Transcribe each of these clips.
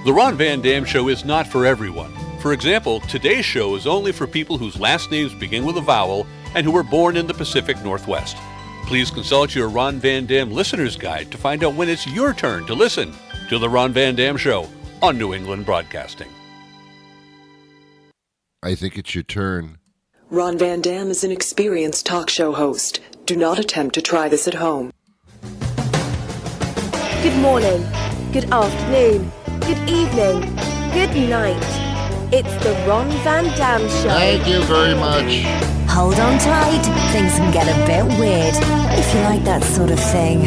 The Ron Van Dam Show is not for everyone. For example, today's show is only for people whose last names begin with a vowel and who were born in the Pacific Northwest. Please consult your Ron Van Dam listener's guide to find out when it's your turn to listen to The Ron Van Dam Show on New England Broadcasting. I think it's your turn. Ron Van Dam is an experienced talk show host. Do not attempt to try this at home. Good morning, good afternoon, good evening, good night. It's the Ron Van Dam Show. Thank you very much. Hold on tight, things can get a bit weird, if you like that sort of thing.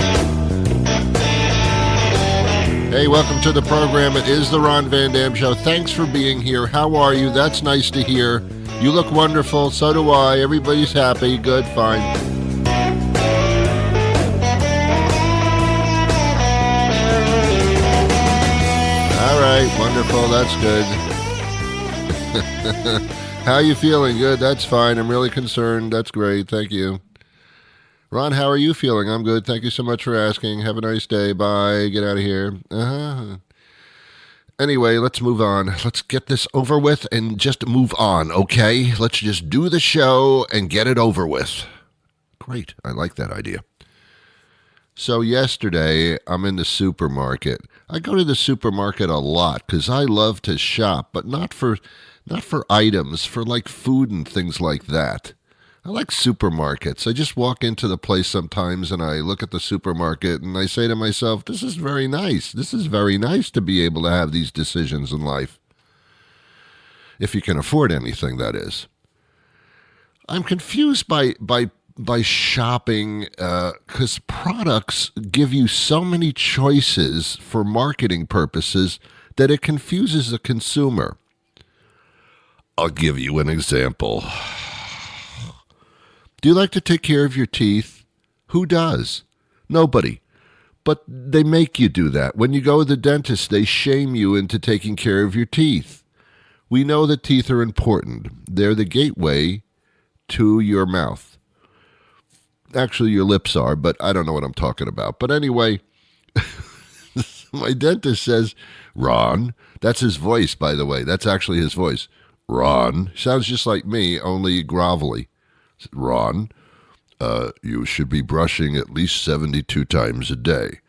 Hey, welcome to the program. It is the Ron Van Dam Show. Thanks for being here. How are you? That's nice to hear. You look wonderful. So do I. Everybody's happy. Good, fine. All right, wonderful. That's good. How you feeling? Good. That's fine. I'm really concerned. That's great. Thank you. Ron, how are you feeling? I'm good. Thank you so much for asking. Have a nice day. Bye. Get out of here. Anyway, let's move on. Let's get this over with and just move on, okay? Let's just do the show and get it over with. Great. I like that idea. So yesterday, I'm in the supermarket. I go to the supermarket a lot because I love to shop, but not for items, for like food and things like that. I like supermarkets. I just walk into the place sometimes and I look at the supermarket and I say to myself, this is very nice. This is very nice to be able to have these decisions in life. If you can afford anything, that is. I'm confused by shopping because products give you so many choices for marketing purposes that it confuses the consumer. I'll give you an example. Do you like to take care of your teeth? Who does? Nobody. But they make you do that. When you go to the dentist, they shame you into taking care of your teeth. We know that teeth are important. They're the gateway to your mouth. Actually, your lips are, but I don't know what I'm talking about. But anyway, my dentist says, Ron, that's his voice, by the way. That's actually his voice. Ron, sounds just like me, only grovelly. Ron, you should be brushing at least 72 times a day.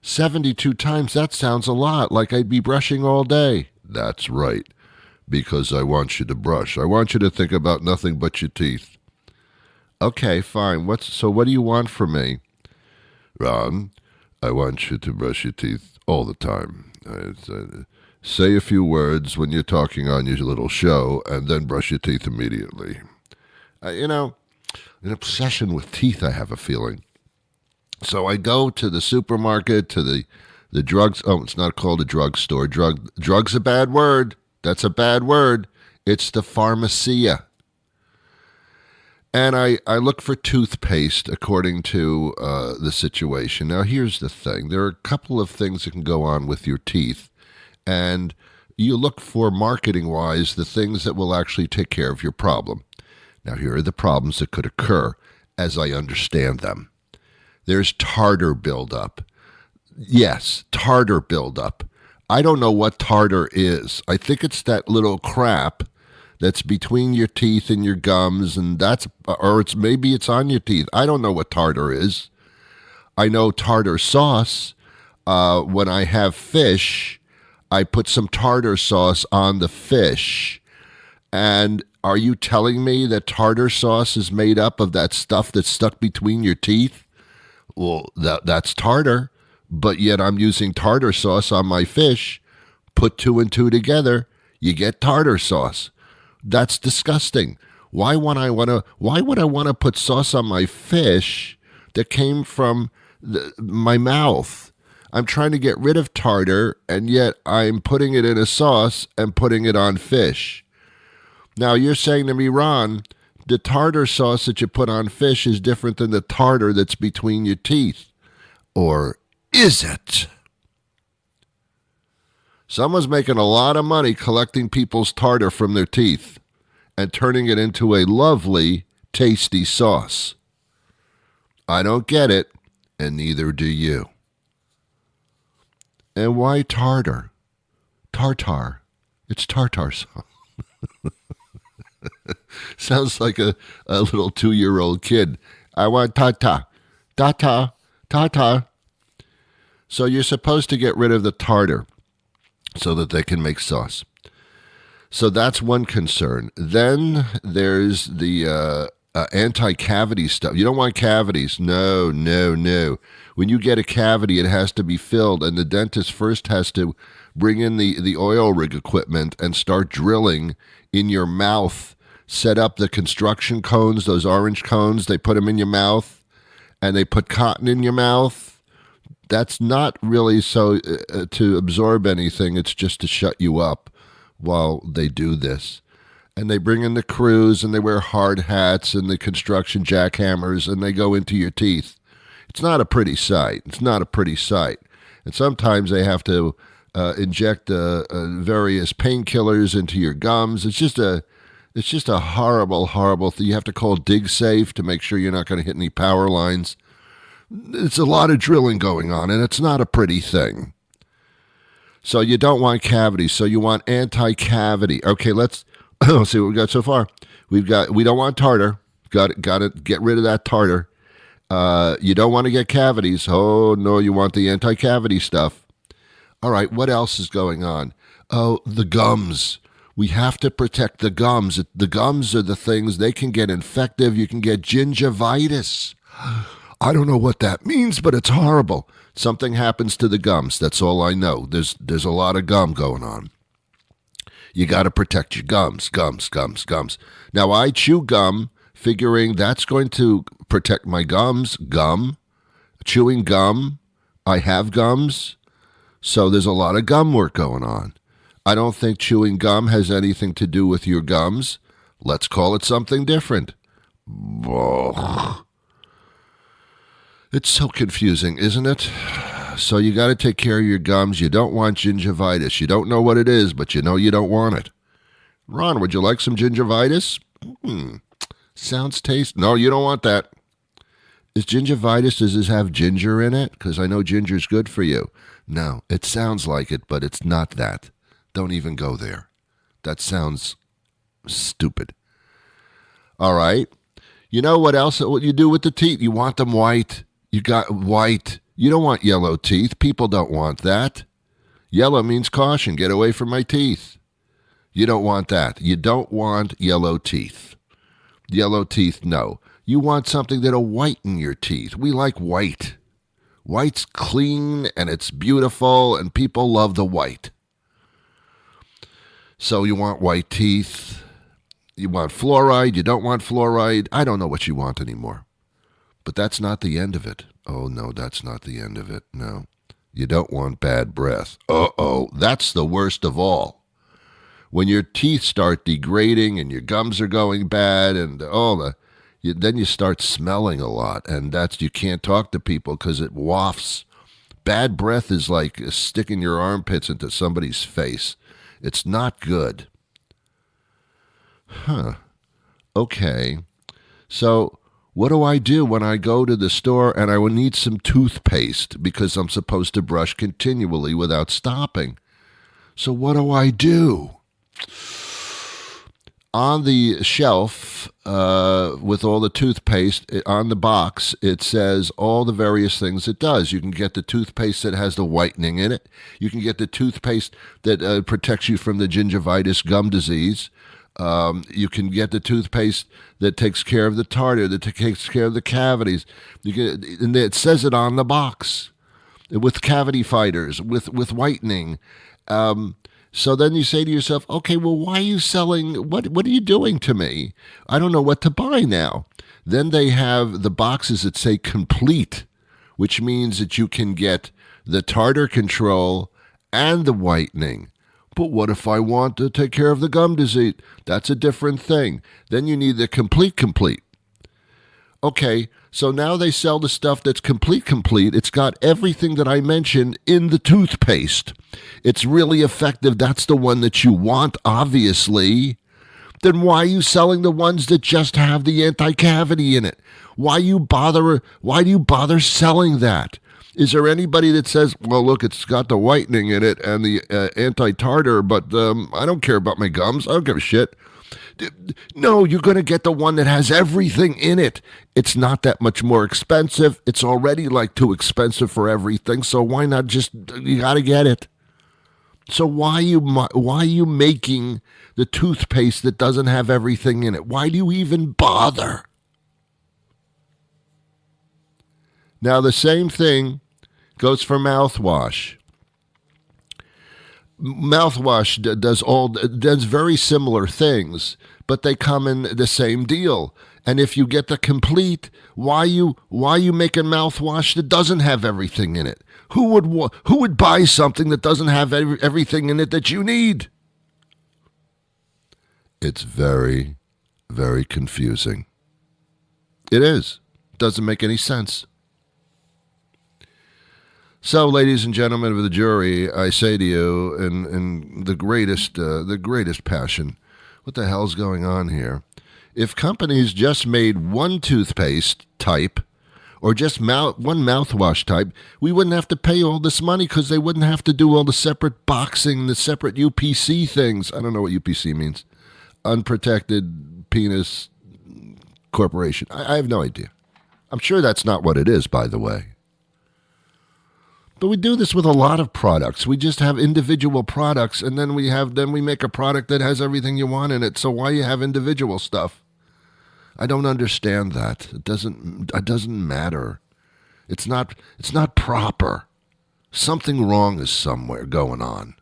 72 times? That sounds a lot, like I'd be brushing all day. That's right, because I want you to brush. I want you to think about nothing but your teeth. Okay, fine. So what do you want from me? Ron, I want you to brush your teeth all the time. Say a few words when you're talking on your little show, and then brush your teeth immediately. An obsession with teeth, I have a feeling. So I go to the supermarket, to the drugs. Oh, it's not called a drugstore. Drug's a bad word. That's a bad word. It's the pharmacia. And I look for toothpaste according to the situation. Now, here's the thing. There are a couple of things that can go on with your teeth. And you look for, marketing-wise, the things that will actually take care of your problem. Now, here are the problems that could occur as I understand them. There's tartar buildup. Yes, tartar buildup. I don't know what tartar is. I think it's that little crap that's between your teeth and your gums, and maybe it's on your teeth. I don't know what tartar is. I know tartar sauce. When I have fish, I put some tartar sauce on the fish. And are you telling me that tartar sauce is made up of that stuff that's stuck between your teeth? Well, that's tartar, but yet I'm using tartar sauce on my fish. Put two and two together, you get tartar sauce. That's disgusting. Why would I want to put sauce on my fish that came from my mouth? I'm trying to get rid of tartar, and yet I'm putting it in a sauce and putting it on fish. Now, you're saying to me, Ron, the tartar sauce that you put on fish is different than the tartar that's between your teeth. Or is it? Someone's making a lot of money collecting people's tartar from their teeth and turning it into a lovely, tasty sauce. I don't get it, and neither do you. And why tartar? tartar. It's tartar sauce. Sounds like a little 2-year-old kid. I want tartar. Tartar. Tartar. So you're supposed to get rid of the tartar so that they can make sauce. So that's one concern. Then there's the anti-cavity stuff. You don't want cavities. No. When you get a cavity, it has to be filled, and the dentist first has to bring in the oil rig equipment and start drilling in your mouth. Set up the construction cones, those orange cones. They put them in your mouth, and they put cotton in your mouth. That's not really so to absorb anything. It's just to shut you up while they do this. And they bring in the crews, and they wear hard hats and the construction jackhammers, and they go into your teeth. It's not a pretty sight. And sometimes they have to inject various painkillers into your gums. It's just a horrible thing. You have to call DigSafe to make sure you're not going to hit any power lines. It's a lot of drilling going on, and it's not a pretty thing. So you don't want cavities. So you want anti-cavity. Okay, let's see what we got so far. We don't want tartar. Got to get rid of that tartar. You don't want to get cavities. Oh no, you want the anti-cavity stuff. All right, what else is going on? Oh, the gums. We have to protect the gums. The gums are the things, they can get infective. You can get gingivitis. I don't know what that means, but it's horrible. Something happens to the gums. That's all I know. There's a lot of gum going on. You got to protect your gums. Now, I chew gum, figuring that's going to protect my gums. Chewing gum. I have gums. So there's a lot of gum work going on. I don't think chewing gum has anything to do with your gums. Let's call it something different. Ugh. It's so confusing, isn't it? So you got to take care of your gums. You don't want gingivitis. You don't know what it is, but you know you don't want it. Ron, would you like some gingivitis? Sounds tasty. No, you don't want that. Is gingivitis, does this have ginger in it? Because I know ginger's good for you. No, it sounds like it, but it's not that. Don't even go there. That sounds stupid. All right. You know what else? What you do with the teeth? You want them white. You got white. You don't want yellow teeth. People don't want that. Yellow means caution. Get away from my teeth. You don't want that. You don't want yellow teeth. Yellow teeth, no. You want something that'll whiten your teeth. We like white. White's clean and it's beautiful and people love the white. So you want white teeth. You want fluoride. You don't want fluoride. I don't know what you want anymore. But that's not the end of it. Oh, no, that's not the end of it. No. You don't want bad breath. Uh-oh, that's the worst of all. When your teeth start degrading and your gums are going bad and then you start smelling a lot. And you can't talk to people because it wafts. Bad breath is like sticking your armpits into somebody's face. It's not good. Okay. So what do I do when I go to the store and I will need some toothpaste because I'm supposed to brush continually without stopping? So what do I do? On the shelf with all the toothpaste, on the box, it says all the various things it does. You can get the toothpaste that has the whitening in it. You can get the toothpaste that protects you from the gingivitis gum disease. You can get the toothpaste that takes care of the tartar, that takes care of the cavities. And it says it on the box with cavity fighters, with whitening. So then you say to yourself, okay, well, why are you selling? What are you doing to me? I don't know what to buy now. Then they have the boxes that say complete, which means that you can get the tartar control and the whitening. But what if I want to take care of the gum disease? That's a different thing. Then you need the complete. Okay, so now they sell the stuff that's complete. It's got everything that I mentioned in the toothpaste. It's really effective. That's the one that you want, obviously. Then why are you selling the ones that just have the anti-cavity in it? Why do you bother selling that? Is there anybody that says, well, look, it's got the whitening in it and the anti-tartar, but I don't care about my gums. I don't give a shit. No, you're going to get the one that has everything in it. It's not that much more expensive. It's already like too expensive for everything, so why not just, you got to get it. So why are you making the toothpaste that doesn't have everything in it? Why do you even bother? Now, the same thing goes for mouthwash. Mouthwash does very similar things, but they come in the same deal. And if you get the complete, why you making mouthwash that doesn't have everything in it? Who would buy something that doesn't have everything in it that you need? It's very, very confusing. It is. Doesn't make any sense. So, ladies and gentlemen of the jury, I say to you in the greatest passion, what the hell's going on here? If companies just made one toothpaste type or just one mouthwash type, we wouldn't have to pay all this money because they wouldn't have to do all the separate boxing, the separate UPC things. I don't know what UPC means. Unprotected Penis Corporation. I have no idea. I'm sure that's not what it is, by the way. But we do this with a lot of products. We just have individual products, and then we make a product that has everything you want in it. So why you have individual stuff? I don't understand that. It doesn't matter. It's not proper. Something wrong is somewhere going on.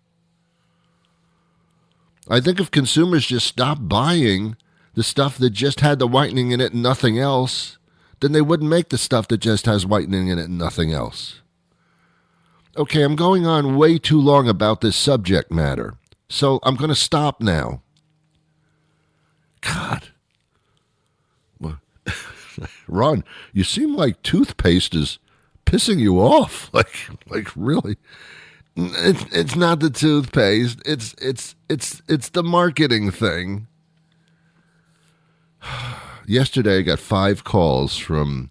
I think if consumers just stopped buying the stuff that just had the whitening in it and nothing else, then they wouldn't make the stuff that just has whitening in it and nothing else. Okay, I'm going on way too long about this subject matter, so I'm going to stop now. God. Ron, you seem like toothpaste is pissing you off. Like really? It's not the toothpaste. It's the marketing thing. Yesterday, I got 5 calls from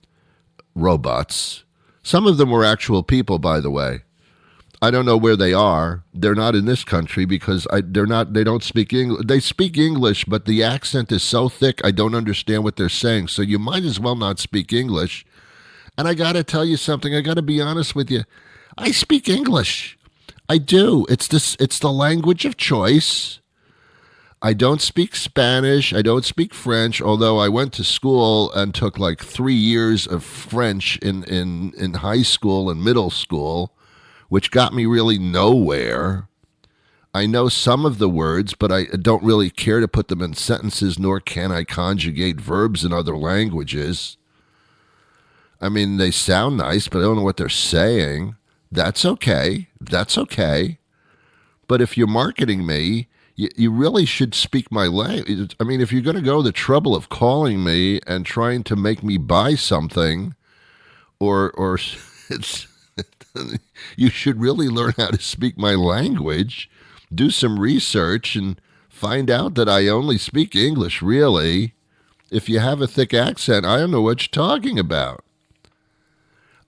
robots. Some of them were actual people, by the way. I don't know where they are. They're not in this country because they don't speak English. They speak English, but the accent is so thick I don't understand what they're saying. So you might as well not speak English. And I got to tell you something. I got to be honest with you. I speak English. I do. It's the language of choice. I don't speak Spanish. I don't speak French, although I went to school and took like 3 years of French in high school and middle school, which got me really nowhere. I know some of the words, but I don't really care to put them in sentences, nor can I conjugate verbs in other languages. I mean, they sound nice, but I don't know what they're saying. That's okay. That's okay. But if you're marketing me, you really should speak my language. I mean, if you're going to go the trouble of calling me and trying to make me buy something, or it's... you should really learn how to speak my language, do some research, and find out that I only speak English, really. If you have a thick accent, I don't know what you're talking about.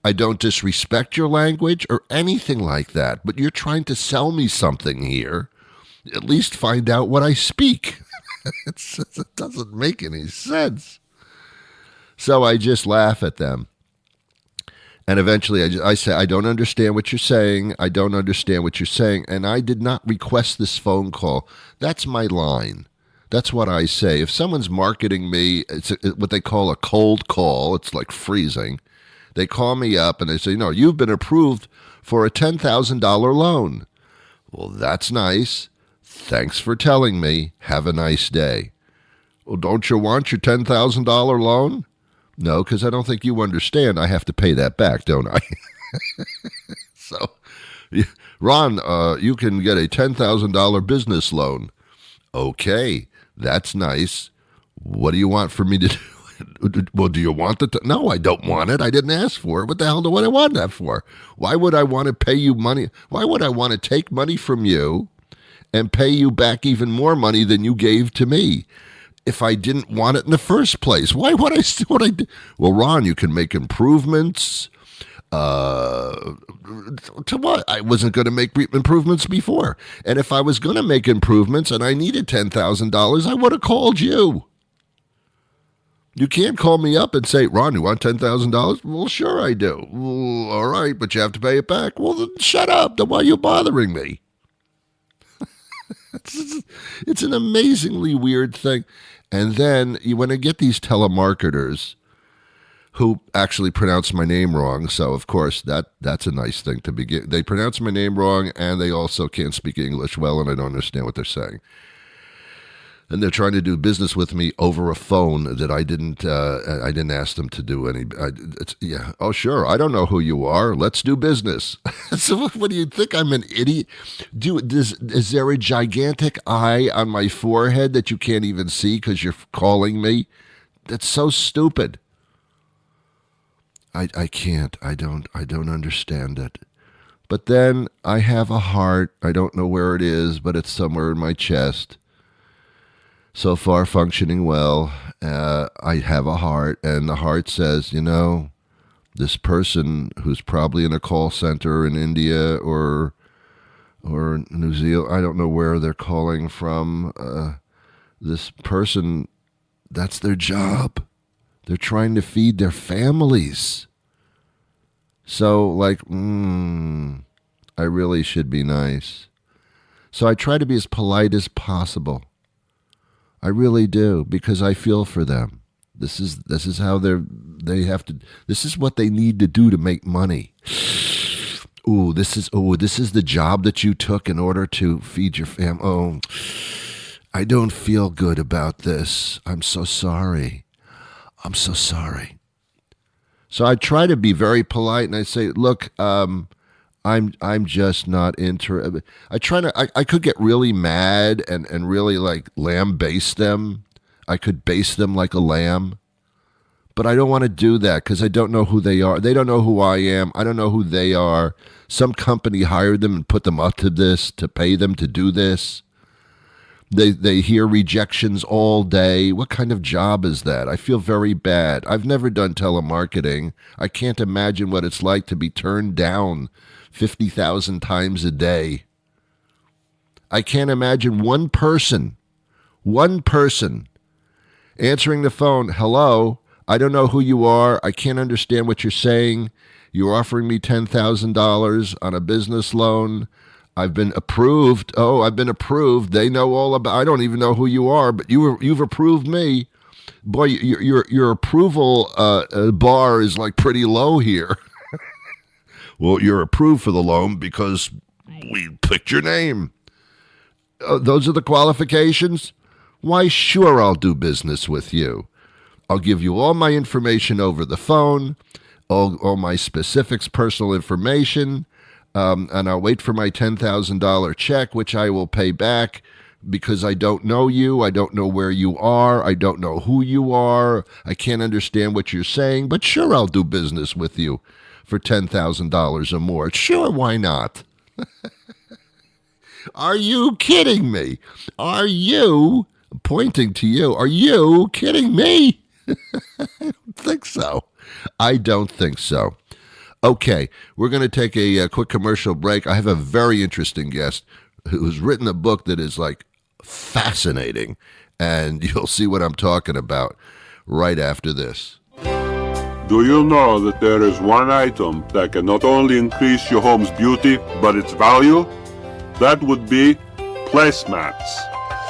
I don't disrespect your language or anything like that, but you're trying to sell me something here. At least find out what I speak. It doesn't make any sense. So I just laugh at them. And eventually I say, I don't understand what you're saying. I don't understand what you're saying. And I did not request this phone call. That's my line. That's what I say. If someone's marketing me, it's what they call a cold call. It's like freezing. They call me up and they say, you've been approved for a $10,000 loan. Well, that's nice. Thanks for telling me. Have a nice day. Well, don't you want your $10,000 loan? No, because I don't think you understand. I have to pay that back, don't I? So, Ron, you can get a $10,000 business loan. Okay, that's nice. What do you want for me to do? Well, do you want it? No, I don't want it. I didn't ask for it. What the hell do I want that for? Why would I want to pay you money? Why would I want to take money from you and pay you back even more money than you gave to me if I didn't want it in the first place? Why would I do what I did? Well, Ron, you can make improvements. To what? I wasn't going to make improvements before. And if I was going to make improvements and I needed $10,000, I would have called you. You can't call me up and say, Ron, you want $10,000? Well, sure I do. Well, all right, but you have to pay it back. Well, then shut up. Then why are you bothering me? It's an amazingly weird thing. And then you want to get these telemarketers who actually pronounce my name wrong. So, of course, that's a nice thing to begin. They pronounce my name wrong, and they also can't speak English well, and I don't understand what they're saying. And they're trying to do business with me over a phone that I didn't ask them to do any. Oh, sure. I don't know who you are. Let's do business. So what do you think? I'm an idiot? Is there a gigantic eye on my forehead that you can't even see because you're calling me? That's so stupid. I can't. I don't understand it. But then I have a heart. I don't know where it is, but it's somewhere in my chest. So far functioning well. I have a heart, and the heart says, this person who's probably in a call center in India or New Zealand, I don't know where they're calling from. This person, that's their job. They're trying to feed their families. So, I really should be nice. So I try to be as polite as possible. I really do, because I feel for them. This is how they have to. This is what they need to do to make money. This is the job that you took in order to feed your family. Oh, I don't feel good about this. I'm so sorry. I'm so sorry. So I try to be very polite, and I say, look, I'm just not interested. I could get really mad and really lambaste them. I could baste them like a lamb. But I don't want to do that because I don't know who they are. They don't know who I am. I don't know who they are. Some company hired them and put them up to this, to pay them to do this. They hear rejections all day. What kind of job is that? I feel very bad. I've never done telemarketing. I can't imagine what it's like to be turned down 50,000 times a day. I can't imagine one person answering the phone. Hello, I don't know who you are. I can't understand what you're saying. You're offering me $10,000 on a business loan. I've been approved. Oh, I've been approved. They know all about. I don't even know who you are, but you've approved me. Boy, your approval bar is pretty low here. Well, you're approved for the loan because we picked your name. Those are the qualifications? Why, sure, I'll do business with you. I'll give you all my information over the phone, all my specifics, personal information, and I'll wait for my $10,000 check, which I will pay back because I don't know you. I don't know where you are. I don't know who you are. I can't understand what you're saying, but sure, I'll do business with you for $10,000 or more. Sure, why not? Are you kidding me? Are you, pointing to you, are you kidding me? I don't think so. Okay, we're going to take a quick commercial break. I have a very interesting guest who's written a book that is fascinating, and you'll see what I'm talking about right after this. Do you know that there is one item that can not only increase your home's beauty, but its value? That would be placemats.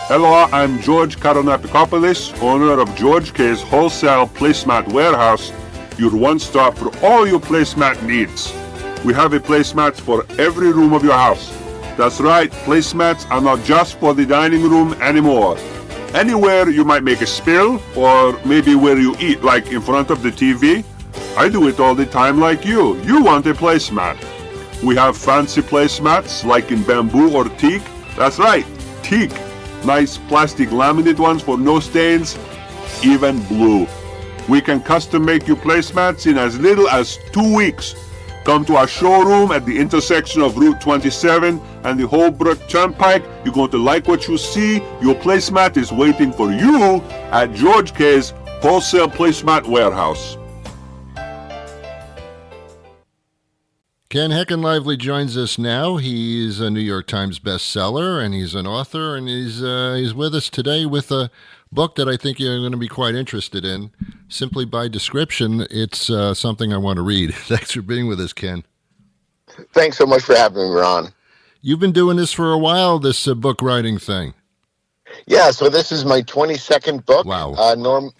Hello, I'm George Karonapikopoulos, owner of George K's Wholesale Placemat Warehouse, your one-stop for all your placemat needs. We have a placemats for every room of your house. That's right, placemats are not just for the dining room anymore. Anywhere you might make a spill, or maybe where you eat, like in front of the TV. I do it all the time like you. You want a placemat. We have fancy placemats like in bamboo or teak. That's right, teak. Nice plastic laminate ones for no stains, even blue. We can custom make you placemats in as little as 2 weeks. Come to our showroom at the intersection of Route 27 and the Holbrook Turnpike. You're going to like what you see. Your placemat is waiting for you at George K's Wholesale Placemat Warehouse. Ken Heckenlively joins us now. He's a New York Times bestseller, and he's an author, and he's with us today with a book that I think you're going to be quite interested in. Simply by description, it's something I want to read. Thanks for being with us, Ken. Thanks so much for having me, Ron. You've been doing this for a while, this book writing thing. Yeah, so this is my 22nd book. Wow.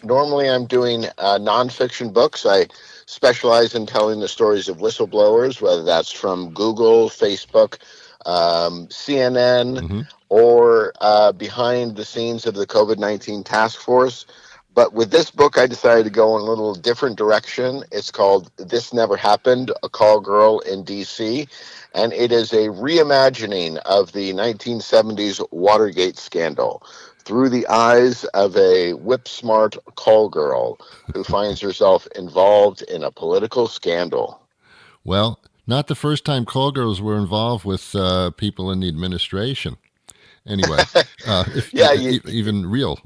Normally I'm doing nonfiction books. I specialize in telling the stories of whistleblowers, whether that's from Google, Facebook, CNN, or behind the scenes of the COVID-19 task force. But with this book, I decided to go in a little different direction. It's called This Never Happened, A Call Girl in D.C., and it is a reimagining of the 1970s Watergate scandal through the eyes of a whip-smart call girl who finds herself involved in a political scandal. Well, not the first time call girls were involved with people in the administration. Anyway, even real.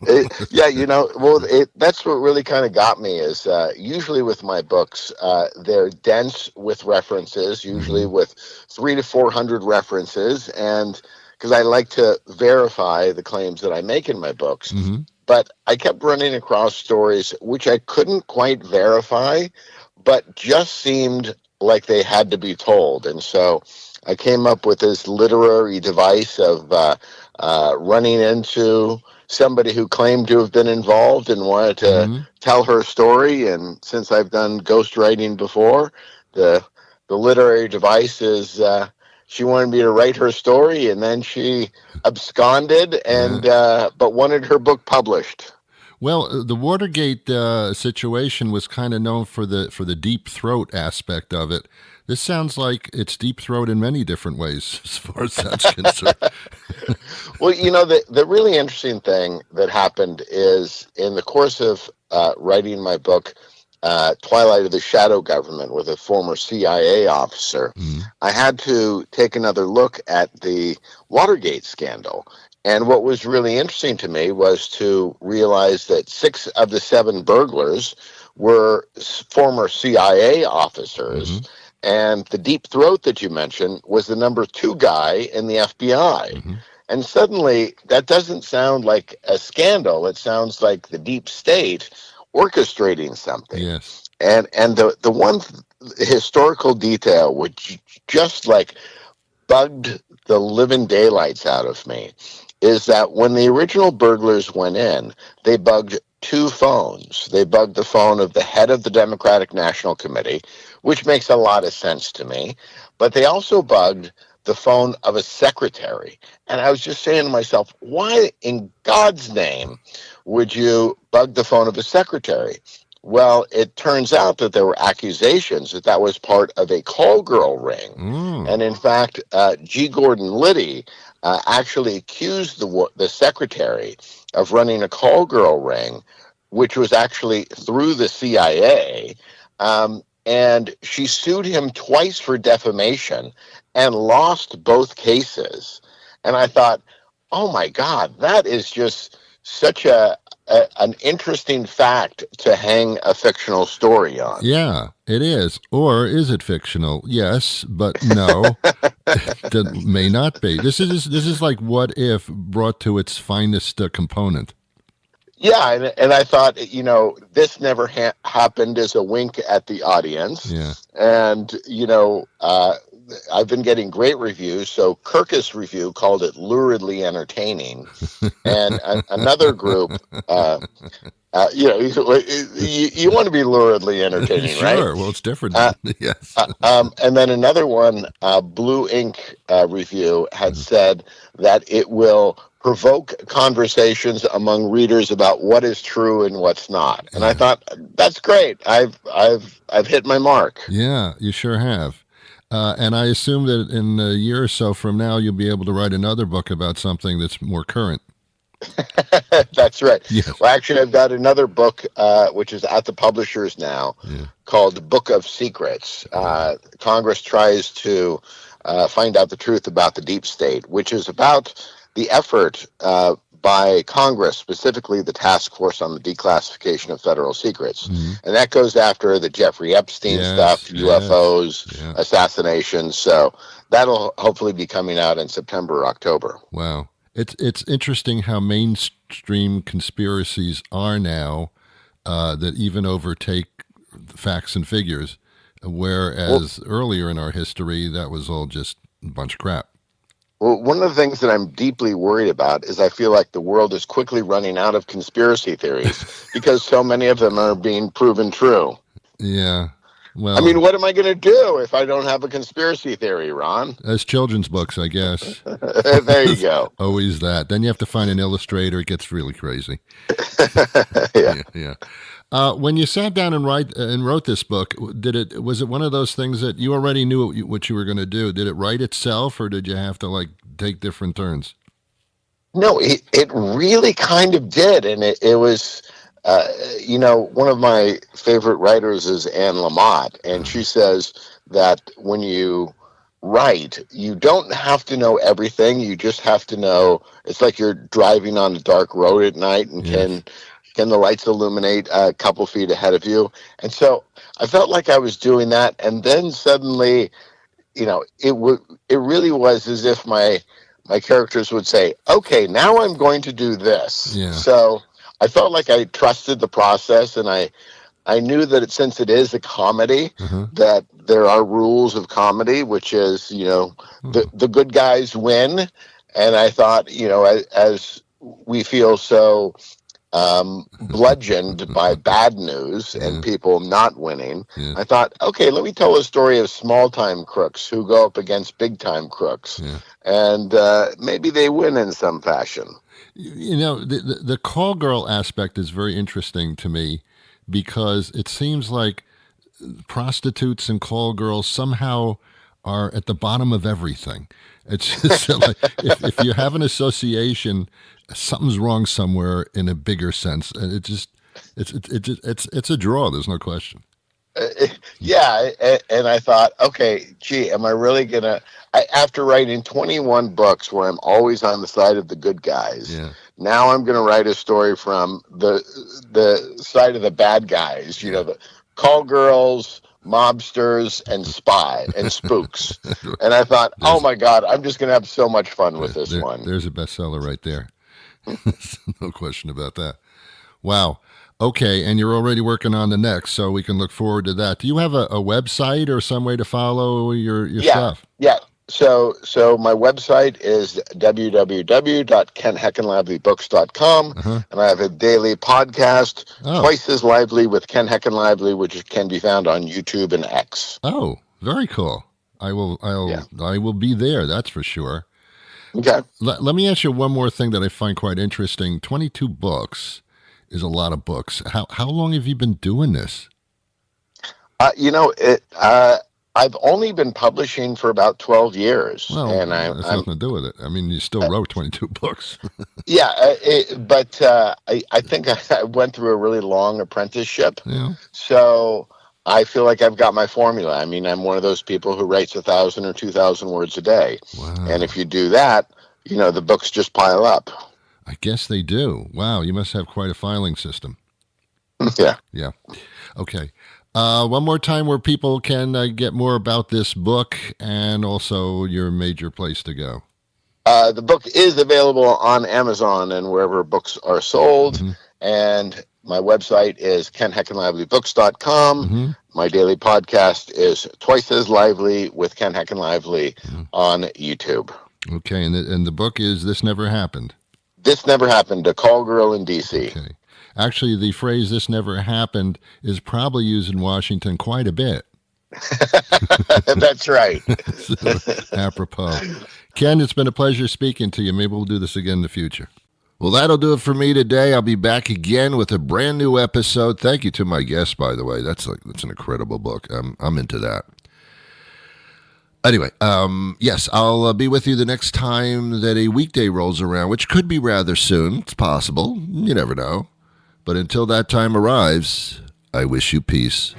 That's what really kind of got me is usually with my books, they're dense with references, usually with 300 to 400 references, and because I like to verify the claims that I make in my books. But I kept running across stories which I couldn't quite verify, but just seemed like they had to be told. And so I came up with this literary device of running into somebody who claimed to have been involved and wanted to tell her story. And since I've done ghostwriting before, the literary device is she wanted me to write her story, and then she absconded and but wanted her book published. Well, the Watergate situation was kind of known for the deep throat aspect of it. This sounds like it's deep throat in many different ways, as far as that's concerned. Well, the really interesting thing that happened is in the course of writing my book, Twilight of the Shadow Government, with a former CIA officer, I had to take another look at the Watergate scandal. And what was really interesting to me was to realize that 6 of the 7 burglars were former CIA officers. And the deep throat that you mentioned was the number 2 guy in the FBI. And suddenly, that doesn't sound like a scandal. It sounds like the deep state orchestrating something. Yes. And the one historical detail which just like bugged the living daylights out of me is that when the original burglars went in, they bugged 2 phones. They bugged the phone of the head of the Democratic National Committee, which makes a lot of sense to me, but they also bugged the phone of a secretary. And I was just saying to myself, why in God's name would you bug the phone of a secretary? Well, it turns out that there were accusations that was part of a call girl ring. And in fact, G. Gordon Liddy actually accused the secretary of running a call girl ring, which was actually through the CIA. And she sued him twice for defamation and lost both cases. And I thought, oh my God, that is just such an interesting fact to hang a fictional story on. Yeah, it is. Or is it fictional? Yes, but no. That may not be. This is like What If brought to its finest component. Yeah, and I thought, this never happened as a wink at the audience. Yeah. And, I've been getting great reviews. So Kirkus Review called it luridly entertaining. And another group, you want to be luridly entertaining, right? Sure. Well, it's different. Yes. And then another one, Blue Ink Review, had said that it will provoke conversations among readers about what is true and what's not. And I thought, that's great. I've hit my mark. Yeah, you sure have. And I assume that in a year or so from now, you'll be able to write another book about something that's more current. That's right. Yes. Well, actually, I've got another book, which is at the publishers now, called Book of Secrets. Congress tries to find out the truth about the deep state, which is about the effort by Congress, specifically the Task Force on the Declassification of Federal Secrets. And that goes after the Jeffrey Epstein stuff, UFOs, assassinations. So that'll hopefully be coming out in September or October. Wow. It's interesting how mainstream conspiracies are now that even overtake facts and figures, whereas earlier in our history, that was all just a bunch of crap. Well, one of the things that I'm deeply worried about is I feel like the world is quickly running out of conspiracy theories because so many of them are being proven true. Yeah. Well, I mean, what am I going to do if I don't have a conspiracy theory, Ron? As children's books, I guess. There you go. Always that. Then you have to find an illustrator. It gets really crazy. Yeah. When you sat down and wrote this book, was it one of those things that you already knew what you were going to do? Did it write itself, or did you have to take different turns? No, it really kind of did, and it was. One of my favorite writers is Anne Lamott, and she says that when you write, you don't have to know everything. You just have to know. It's like you're driving on a dark road at night, and can the lights illuminate a couple feet ahead of you? And so I felt like I was doing that, and then suddenly, it really was as if my characters would say, "Okay, now I'm going to do this." Yeah. So I felt like I trusted the process, and I knew that since it is a comedy, that there are rules of comedy, which is, the good guys win. And I thought, as we feel so bludgeoned by bad news and people not winning, I thought, okay, let me tell a story of small-time crooks who go up against big-time crooks. And maybe they win in some fashion. The call girl aspect is very interesting to me because it seems like prostitutes and call girls somehow are at the bottom of everything. It's just like if you have an association, something's wrong somewhere in a bigger sense, and it's a draw. There's no question. And I thought, okay, gee, am I really gonna? After writing 21 books where I'm always on the side of the good guys, now I'm going to write a story from the side of the bad guys. The call girls, mobsters, and spooks. And I thought, oh my God, I'm just going to have so much fun with this one. There's a bestseller right there. No question about that. Wow. Okay, and you're already working on the next, so we can look forward to that. Do you have a website or some way to follow your stuff? Yeah. So my website is www.kenheckenlively.books.com, and I have a daily podcast, Twice as Lively with Ken Heckenlively, which can be found on YouTube and X. Oh, very cool. I will be there, that's for sure. Okay. Let me ask you one more thing that I find quite interesting. 22 books is a lot of books. How long have you been doing this? I've only been publishing for about 12 years. Well, and that's nothing to do with it. I mean, you still wrote 22 books. But I think I went through a really long apprenticeship. Yeah. So I feel like I've got my formula. I mean, I'm one of those people who writes 1,000 or 2,000 words a day. Wow. And if you do that, the books just pile up. I guess they do. Wow, you must have quite a filing system. Yeah. Okay. One more time where people can get more about this book and also your major place to go. The book is available on Amazon and wherever books are sold. And my website is kenheckenlivelybooks.com. My daily podcast is Twice as Lively with Ken Heckenlively on YouTube. Okay, and the book is This Never Happened. This Never Happened, a call girl in D.C. Okay. Actually, the phrase "this never happened" is probably used in Washington quite a bit. That's right. So, apropos. Ken, it's been a pleasure speaking to you. Maybe we'll do this again in the future. Well, that'll do it for me today. I'll be back again with a brand new episode. Thank you to my guest, by the way. That's an incredible book. I'm into that. Anyway, yes, I'll be with you the next time that a weekday rolls around, which could be rather soon. It's possible. You never know. But until that time arrives, I wish you peace.